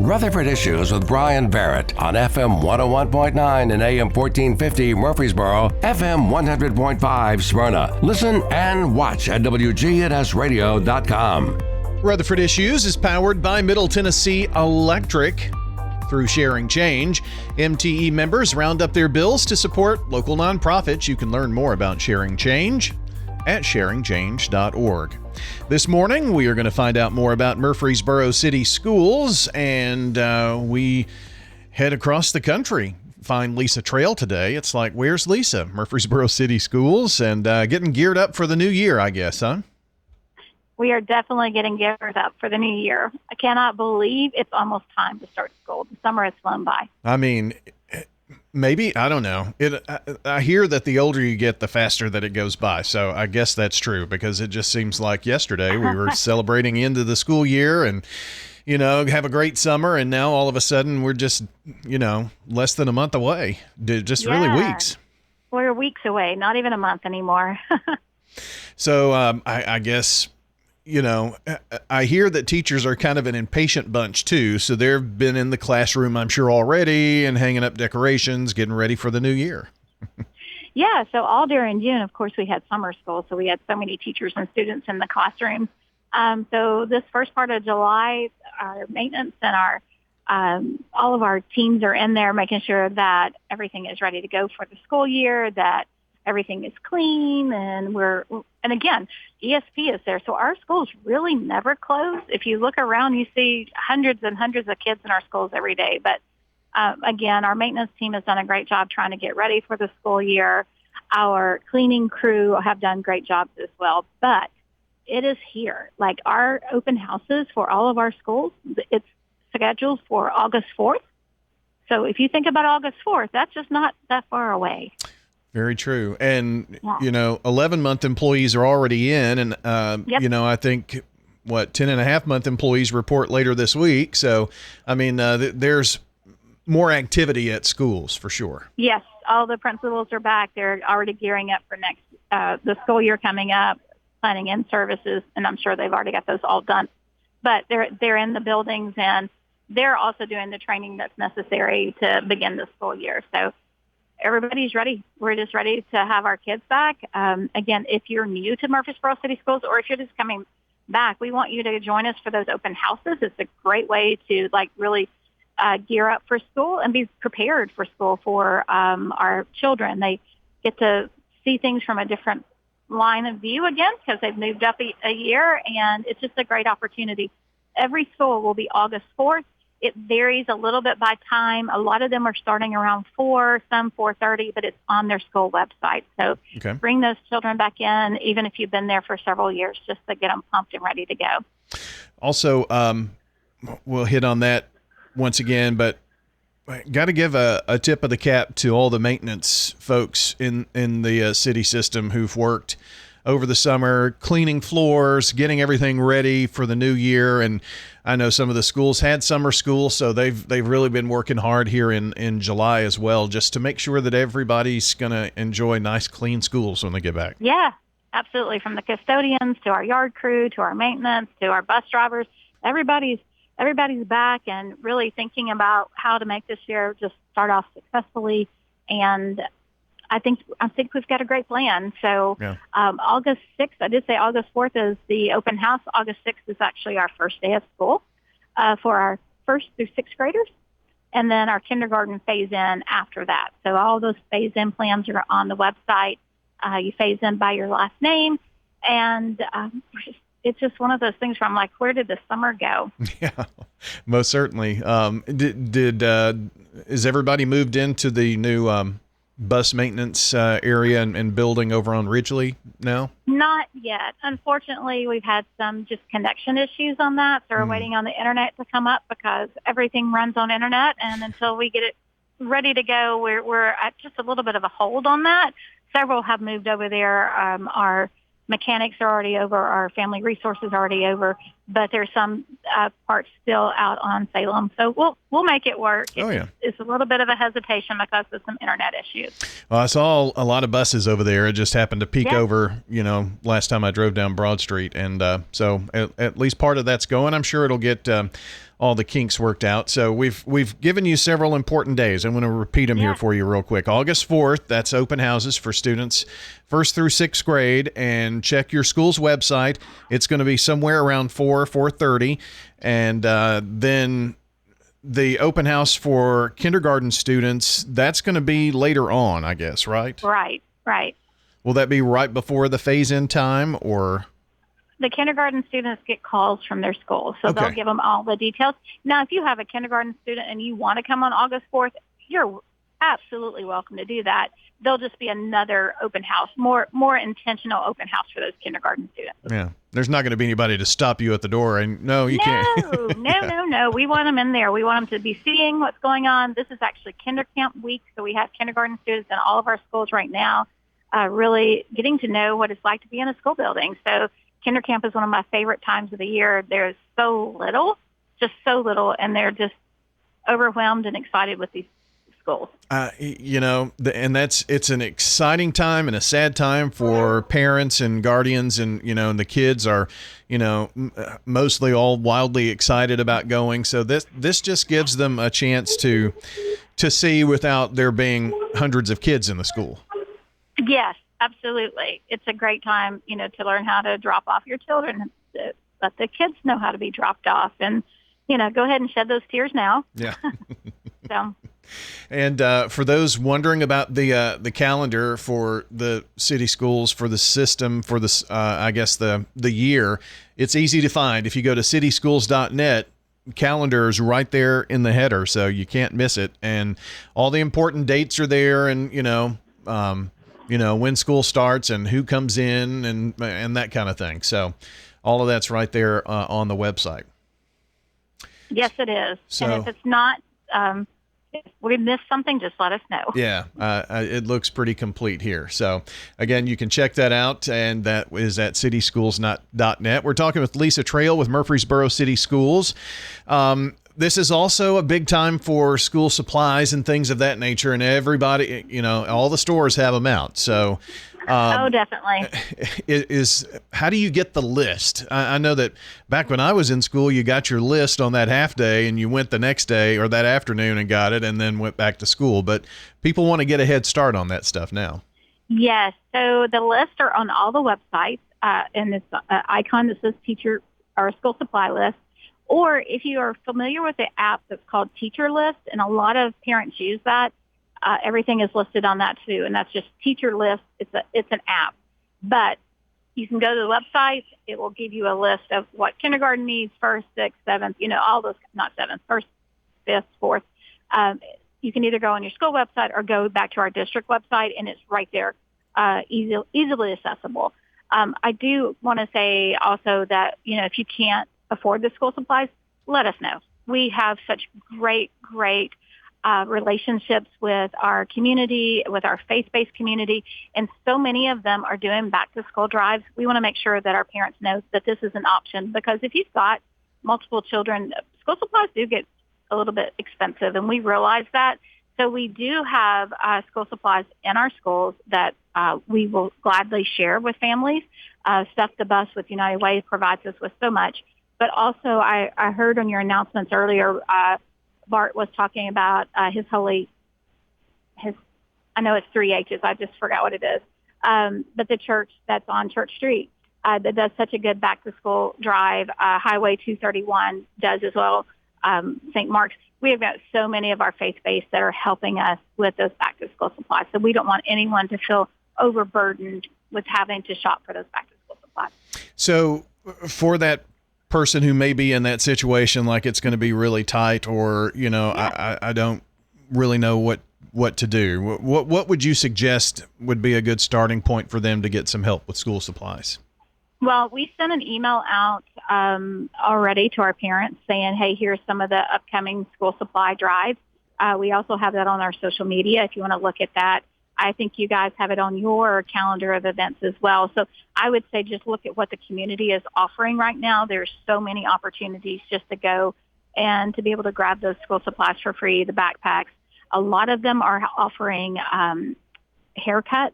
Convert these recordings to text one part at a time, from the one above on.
Rutherford Issues with Bryan Barrett on FM 101.9 and AM 1450 Murfreesboro, FM 100.5 Smyrna. Listen and watch at WGNSradio.com. Rutherford Issues is powered by Middle Tennessee Electric. Through Sharing Change, MTE members round up their bills to support local nonprofits. You can learn more about Sharing Change at sharingchange.org. This morning, we are going to find out more about Murfreesboro City Schools, and we head across the country. Find Lisa Trail today. It's like, where's Lisa? Murfreesboro City Schools, and getting geared up for the new year, I guess, huh? We are definitely getting geared up for the new year. I cannot believe it's almost time to start school. The summer has flown by. I mean, maybe, I don't know. I hear that the older you get, the faster that it goes by. So I guess that's true, because it just seems like yesterday we were celebrating the end of the school year and, you know, have a great summer. And now all of a sudden we're just, you know, less than a month away. Just really weeks. We're weeks away, not even a month anymore. So I guess, you know, I hear that teachers are kind of an impatient bunch too. So they've been in the classroom, I'm sure, already and hanging up decorations, getting ready for the new year. Yeah. So all during June, of course, we had summer school. So we had so many teachers and students in the classroom. So this first part of July, our maintenance and our all of our teams are in there making sure that everything is ready to go for the school year, that everything is clean, and again, ESP is there. So our schools really never close. If you look around, you see hundreds and hundreds of kids in our schools every day. But again, our maintenance team has done a great job trying to get ready for the school year. Our cleaning crew have done great jobs as well. But it is here. Like our open houses for all of our schools, it's scheduled for August 4th. So if you think about August 4th, that's just not that far away. Very true. And, you know, 11-month employees are already in. And, you know, I think, 10.5-month employees report later this week. So, I mean, there's more activity at schools for sure. Yes. All the principals are back. They're already gearing up for the school year coming up, planning in services. And I'm sure they've already got those all done. But they're in the buildings, and they're also doing the training that's necessary to begin the school year. So, everybody's ready. We're just ready to have our kids back. Again, if you're new to Murfreesboro City Schools, or if you're just coming back, we want you to join us for those open houses. It's a great way to really gear up for school and be prepared for school for our children. They get to see things from a different line of view again because they've moved up a year, and it's just a great opportunity. Every school will be August 4th. It varies a little bit by time. A lot of them are starting around 4, some 4:30, but it's on their school website. So Bring those children back in, even if you've been there for several years, just to get them pumped and ready to go. Also, we'll hit on that once again, but got to give a tip of the cap to all the maintenance folks in the city system who've worked over the summer, cleaning floors, getting everything ready for the new year. And I know some of the schools had summer school, so they've really been working hard here in July as well, just to make sure that everybody's going to enjoy nice, clean schools when they get back. Yeah, absolutely. From the custodians to our yard crew to our maintenance to our bus drivers, everybody's back and really thinking about how to make this year just start off successfully. And I think we've got a great plan. So August 6th, I did say August 4th is the open house. August 6th is actually our first day of school for our 1st through 6th graders. And then our kindergarten phase in after that. So all those phase in plans are on the website. You phase in by your last name. And it's just one of those things where I'm like, where did the summer go? Yeah, most certainly. Is everybody moved into the new bus maintenance area and building over on Ridgely now? Not yet. Unfortunately, we've had some just connection issues on that. So we're waiting on the internet to come up because everything runs on internet. And until we get it ready to go, we're at just a little bit of a hold on that. Several have moved over there. Our mechanics are already over, our family resources are already over, but there's some parts still out on Salem. So we'll make it work. It's a little bit of a hesitation because of some internet issues. Well, I saw a lot of buses over there. It just happened to peek over, last time I drove down Broad Street. And so at least part of that's going. I'm sure it'll get all the kinks worked out. So we've given you several important days. I'm going to repeat them here for you real quick. August 4th, that's open houses for students 1st through 6th grade, and check your school's website. It's going to be somewhere around 4:30, and then the open house for kindergarten students, that's going to be later on, I guess, right? Right. Will that be right before the phase-in time, or? The kindergarten students get calls from their school, so they'll give them all the details. Now, if you have a kindergarten student and you want to come on August 4th, you're absolutely welcome to do that. There'll just be another open house, more intentional open house for those kindergarten students. Yeah. There's not going to be anybody to stop you at the door and, no, you can't. No. We want them in there. We want them to be seeing what's going on. This is actually Kinder Camp week, so we have kindergarten students in all of our schools right now really getting to know what it's like to be in a school building. So Kinder Camp is one of my favorite times of the year. There's so little, and they're just overwhelmed and excited with these schools. It's an exciting time and a sad time for parents and guardians, and the kids are, mostly all wildly excited about going. So this just gives them a chance to see without there being hundreds of kids in the school. Yes, absolutely. It's a great time, to learn how to drop off your children, let the kids know how to be dropped off, and, go ahead and shed those tears now. Yeah. So. And for those wondering about the calendar for the city schools, for the system, for this, the year, it's easy to find. If you go to cityschools.net, calendar is right there in the header, so you can't miss it. And all the important dates are there, and when school starts and who comes in and that kind of thing. So all of that's right there on the website. Yes, it is. So, and if it's not, if we missed something, just let us know. Yeah, it looks pretty complete here. So, again, you can check that out, and that is at cityschools.net. We're talking with Lisa Trail with Murfreesboro City Schools. This is also a big time for school supplies and things of that nature, and everybody, all the stores have them out. So, definitely. How do you get the list? I know that back when I was in school, you got your list on that half day, and you went the next day or that afternoon and got it, and then went back to school. But people want to get a head start on that stuff now. Yes. So the lists are on all the websites, and it's an icon that says teacher or school supply list. Or if you are familiar with the app that's called Teacher List, and a lot of parents use that, everything is listed on that too, and that's just Teacher List. It's an app, but you can go to the website. It will give you a list of what kindergarten needs, 1st, 6th, 7th, all those, not 7th, 1st, 5th, 4th. You can either go on your school website or go back to our district website, and it's right there, easily accessible. I do want to say also that, if you can't afford the school supplies, let us know. We have such great relationships with our community, with our faith-based community, and so many of them are doing back-to-school drives. We want to make sure that our parents know that this is an option, because if you've got multiple children, school supplies do get a little bit expensive, and we realize that. So we do have school supplies in our schools that we will gladly share with families. Stuff the Bus with United Way provides us with so much. But also, I heard on your announcements earlier, Bart was talking about I know it's 3 H's, I just forgot what it is. But the church that's on Church Street that does such a good back-to-school drive. Highway 231 does as well. St. Mark's. We have got so many of our faith-based that are helping us with those back-to-school supplies. So we don't want anyone to feel overburdened with having to shop for those back-to-school supplies. So for that person who may be in that situation, like it's going to be really tight, or I don't really know what to do, what would you suggest would be a good starting point for them to get some help with school supplies? Well, we sent an email out already to our parents saying, hey, here's some of the upcoming school supply drives. We also have that on our social media if you want to look at that. I think you guys have it on your calendar of events as well. So I would say just look at what the community is offering right now. There's so many opportunities just to go and to be able to grab those school supplies for free, the backpacks. A lot of them are offering haircuts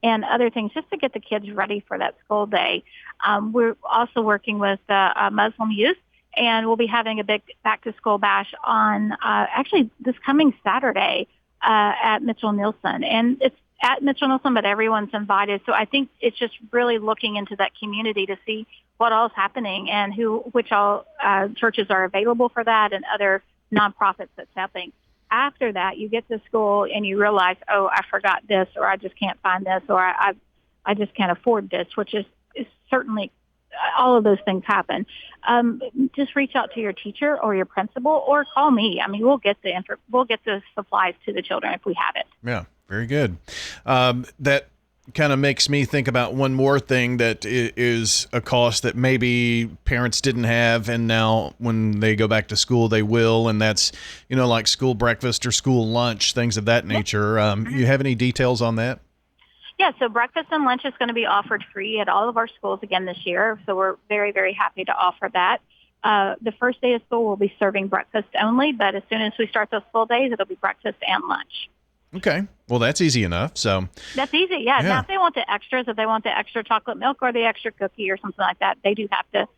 and other things just to get the kids ready for that school day. We're also working with Muslim youth, And we'll be having a big back-to-school bash on actually this coming Saturday at Mitchell Nielsen. And it's at Mitchell Nielsen, but everyone's invited. So I think it's just really looking into that community to see what all is happening and which all churches are available for that and other nonprofits that's happening. After that, you get to school and you realize, oh, I forgot this, or I just can't find this, or I just can't afford this, which is certainly all of those things happen. Just reach out to your teacher or your principal, or call me. I mean, we'll get the supplies to the children if we have it. Yeah, very good. That kind of makes me think about one more thing that is a cost that maybe parents didn't have, and now when they go back to school they will, and that's like school breakfast or school lunch, things of that nature. You have any details on that? Yeah, so breakfast and lunch is going to be offered free at all of our schools again this year, so we're very, very happy to offer that. The first day of school we'll be serving breakfast only, but as soon as we start those full days, it'll be breakfast and lunch. Okay. Well, that's easy enough. So that's easy. Yeah. Now, if they want the extras, if they want the extra chocolate milk or the extra cookie or something like that, they do have to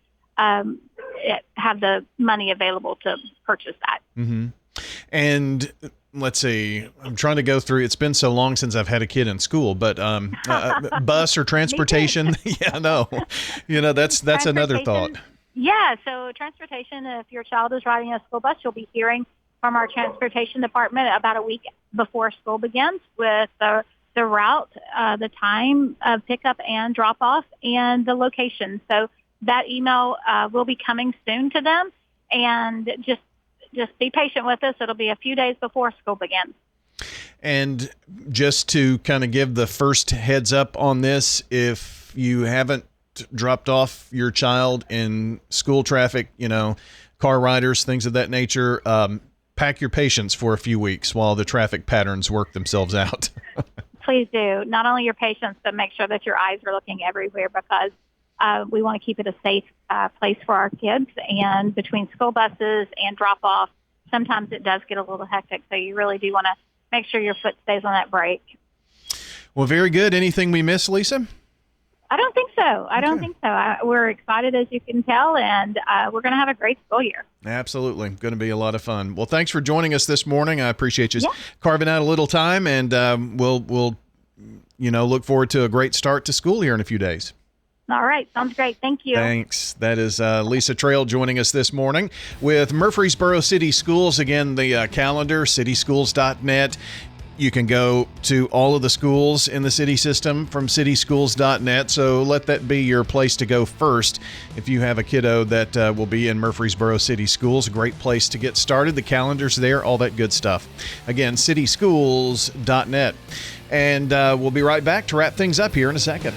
have the money available to purchase that. Mm-hmm. And let's see, I'm trying to go through. It's been so long since I've had a kid in school, but bus or transportation. Yeah, no, that's another thought. Yeah. So transportation, if your child is riding a school bus, you'll be hearing from our transportation department about a week before school begins with the route, the time of pickup and drop off, and the location. So that email will be coming soon to them, and just be patient with us. It'll be a few days before school begins. And just to kind of give the first heads up on this, if you haven't dropped off your child in school traffic, car riders, things of that nature, pack your patience for a few weeks while the traffic patterns work themselves out. Please do. Not only your patience, but make sure that your eyes are looking everywhere, because we want to keep it a safe place for our kids. And between school buses and drop-off, sometimes it does get a little hectic. So you really do want to make sure your foot stays on that brake. Well, very good. Anything we missed, Lisa? I don't think so. I don't think so. We're excited, as you can tell, and we're going to have a great school year. Absolutely. Going to be a lot of fun. Well, thanks for joining us this morning. I appreciate you carving out a little time, and we'll look forward to a great start to school here in a few days. All right. Sounds great. Thank you. Thanks. That is Lisa Trail joining us this morning with Murfreesboro City Schools. Again, the calendar, cityschools.net. You can go to all of the schools in the city system from cityschools.net, so let that be your place to go first. If you have a kiddo that will be in Murfreesboro City Schools, a great place to get started. The calendar's there, all that good stuff. Again, cityschools.net. And we'll be right back to wrap things up here in a second.